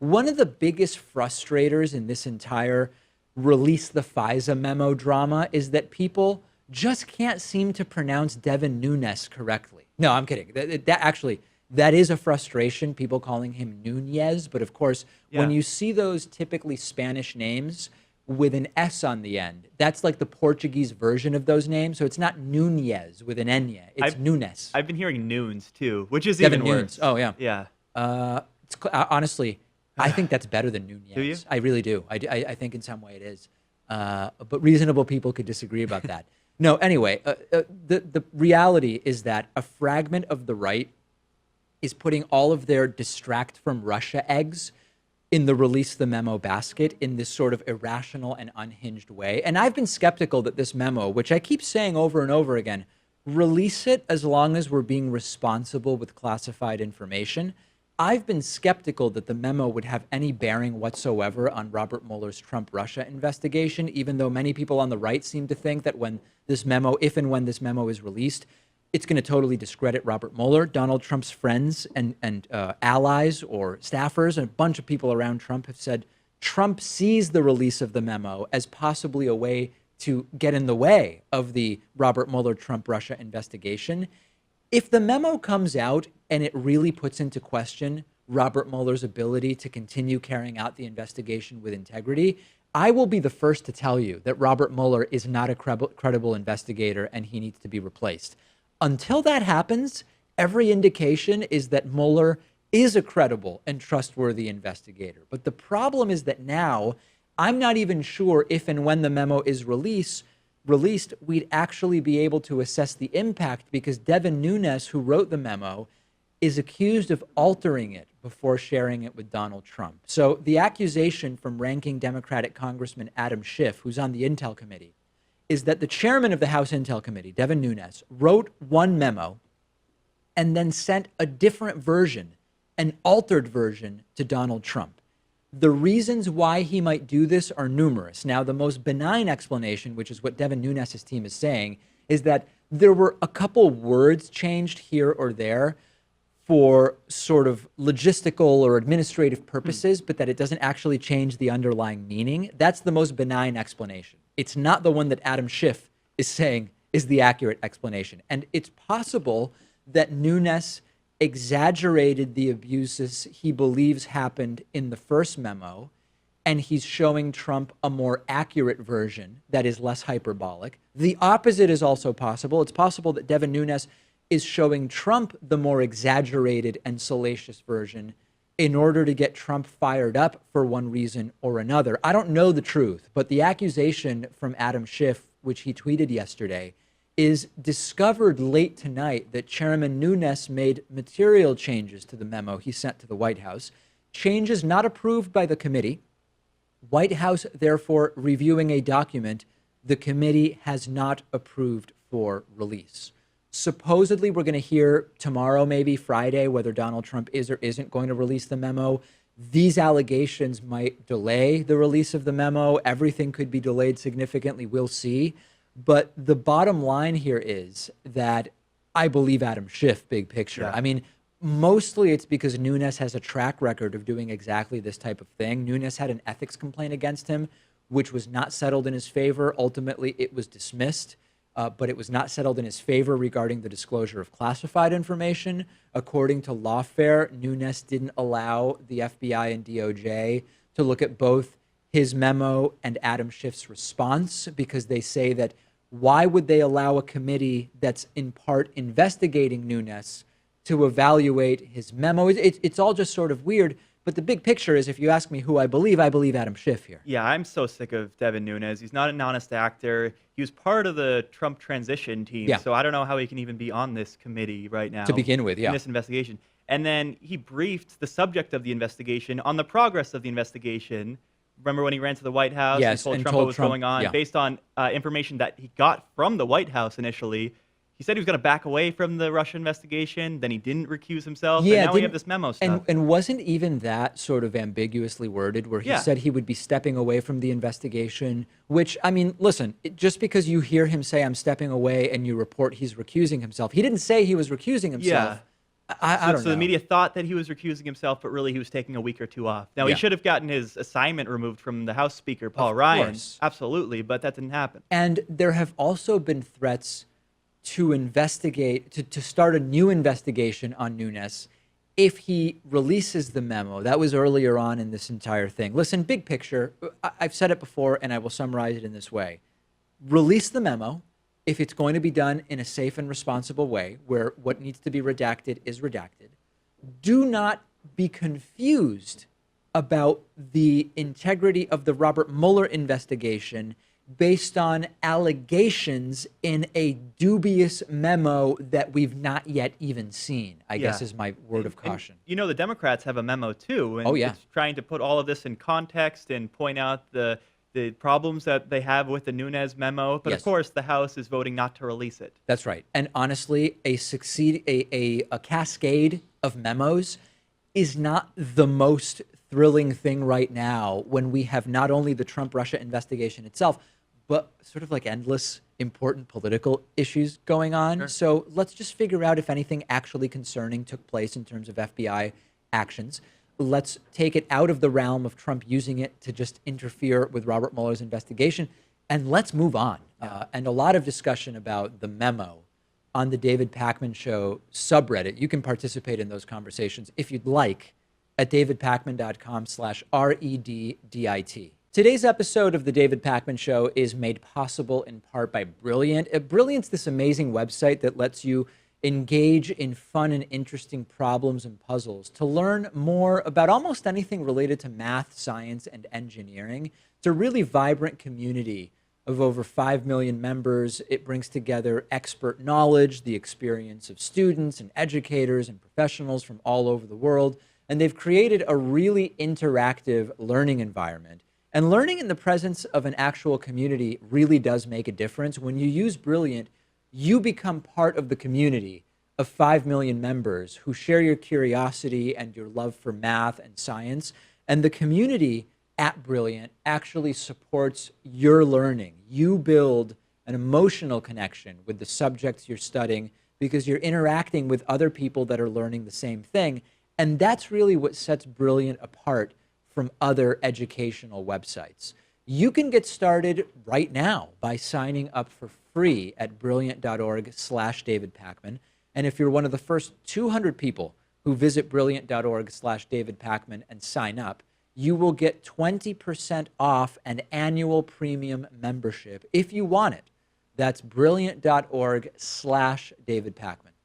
one of the biggest frustrators in this entire release the FISA memo drama is that people just can't seem to pronounce Devin Nunes correctly. No, I'm kidding. That is a frustration, people calling him Nunez. But of course, when you see those typically Spanish names with an S on the end, that's like the Portuguese version of those names. So it's not Nunez with an N. It's Nunes. I've been hearing Nunes too, which is Devin even Nunes. worse. Oh, yeah. Yeah. Honestly, I think that's better than Nunez. Do you? I really do. I think in some way it is. But reasonable people could disagree about that. No, anyway, the reality is that a fragment of the right is putting all of their distract from Russia eggs in the release the memo basket in this sort of irrational and unhinged way. And I've been skeptical that this memo, which I keep saying over and over again, release it as long as we're being responsible with classified information. I've been skeptical that the memo would have any bearing whatsoever on Robert Mueller's Trump-Russia investigation, even though many people on the right seem to think that when this memo, if and when this memo is released, it's going to totally discredit Robert Mueller. Donald Trump's friends and allies or staffers and a bunch of people around Trump have said Trump sees the release of the memo as possibly a way to get in the way of the Robert Mueller Trump-Russia investigation. If the memo comes out and it really puts into question Robert Mueller's ability to continue carrying out the investigation with integrity, I will be the first to tell you that Robert Mueller is not a credible investigator and he needs to be replaced. Until that happens, every indication is that Mueller is a credible and trustworthy investigator. But the problem is that now I'm not even sure if and when the memo is released, we'd actually be able to assess the impact, because Devin Nunes, who wrote the memo, is accused of altering it before sharing it with Donald Trump. So the accusation from ranking Democratic Congressman Adam Schiff, who's on the Intel Committee, is that the chairman of the House Intel Committee, Devin Nunes, wrote one memo and then sent a different version, an altered version, to Donald Trump. The reasons why he might do this are numerous. Now, the most benign explanation, which is what Devin Nunes' team is saying, is that there were a couple words changed here or there for sort of logistical or administrative purposes, but that it doesn't actually change the underlying meaning. That's the most benign explanation. It's not the one that Adam Schiff is saying is the accurate explanation. And it's possible that Nunes exaggerated the abuses he believes happened in the first memo, and he's showing Trump a more accurate version that is less hyperbolic. The opposite is also possible. It's possible that Devin Nunes is showing Trump the more exaggerated and salacious version in order to get Trump fired up for one reason or another. I don't know the truth, but the accusation from Adam Schiff, which he tweeted yesterday, is discovered late tonight that Chairman Nunes made material changes to the memo he sent to the White House, changes not approved by the committee. White House, therefore, reviewing a document the committee has not approved for release. Supposedly, we're going to hear tomorrow, maybe Friday, whether Donald Trump is or isn't going to release the memo. These allegations might delay the release of the memo. Everything could be delayed significantly. We'll see. But the bottom line here is that I believe Adam Schiff, big picture. Yeah. I mean, mostly it's because Nunes has a track record of doing exactly this type of thing. Nunes had an ethics complaint against him, which was not settled in his favor. Ultimately, it was dismissed. But it was not settled in his favor regarding the disclosure of classified information. According to lawfare, Nunes didn't allow the FBI and DOJ to look at both his memo and Adam Schiff's response, because they say that why would they allow a committee that's in part investigating Nunes to evaluate his memo? It's all just sort of weird. But the big picture is, if you ask me who I believe Adam Schiff here. Yeah, I'm so sick of Devin Nunes. He's not an honest actor. He was part of the Trump transition team, so I don't know how he can even be on this committee right now. To begin with, in this investigation. And then he briefed the subject of the investigation on the progress of the investigation. Remember when he ran to the White House and told Trump what was going on based on information that he got from the White House initially? He said he was going to back away from the Russia investigation. Then he didn't recuse himself. And now we have this memo stuff. And wasn't even that sort of ambiguously worded, where he said he would be stepping away from the investigation, which, I mean, listen, just because you hear him say I'm stepping away and you report he's recusing himself, he didn't say he was recusing himself. I don't know. So the media thought that he was recusing himself, but really he was taking a week or two off. Now, he should have gotten his assignment removed from the House Speaker, Paul Ryan. Absolutely, but that didn't happen. And there have also been threats to investigate, to start a new investigation on Nunes if he releases the memo. That was earlier on in this entire thing. Listen, big picture, I've said it before, and I will summarize it in this way. Release the memo if it's going to be done in a safe and responsible way, where what needs to be redacted is redacted. Do not be confused about the integrity of the Robert Mueller investigation based on allegations in a dubious memo that we've not yet even seen, I guess is my word of caution. And, the Democrats have a memo too. And it's trying to put all of this in context and point out the problems that they have with the Nunes memo. But of course, the House is voting not to release it. That's right. And honestly, a cascade of memos is not the most thrilling thing right now when we have not only the Trump-Russia investigation itself, but sort of like endless important political issues going on. Sure. So let's just figure out if anything actually concerning took place in terms of FBI actions. Let's take it out of the realm of Trump using it to just interfere with Robert Mueller's investigation, and let's move on. And a lot of discussion about the memo on the David Pakman Show subreddit. You can participate in those conversations if you'd like at davidpakman.com/reddit. Today's episode of the David Pakman Show is made possible in part by Brilliant. Brilliant's this amazing website that lets you engage in fun and interesting problems and puzzles to learn more about almost anything related to math, science, and engineering. It's a really vibrant community of over 5 million members. It brings together expert knowledge, the experience of students and educators and professionals from all over the world. And they've created a really interactive learning environment. And learning in the presence of an actual community really does make a difference. When you use Brilliant, you become part of the community of 5 million members who share your curiosity and your love for math and science. And the community at Brilliant actually supports your learning. You build an emotional connection with the subjects you're studying because you're interacting with other people that are learning the same thing. And that's really what sets Brilliant apart from other educational websites. You can get started right now by signing up for free at brilliant.org/David Pakman. And if you're one of the first 200 people who visit brilliant.org/David Pakman and sign up, you will get 20% off an annual premium membership if you want it. That's brilliant.org/David Pakman.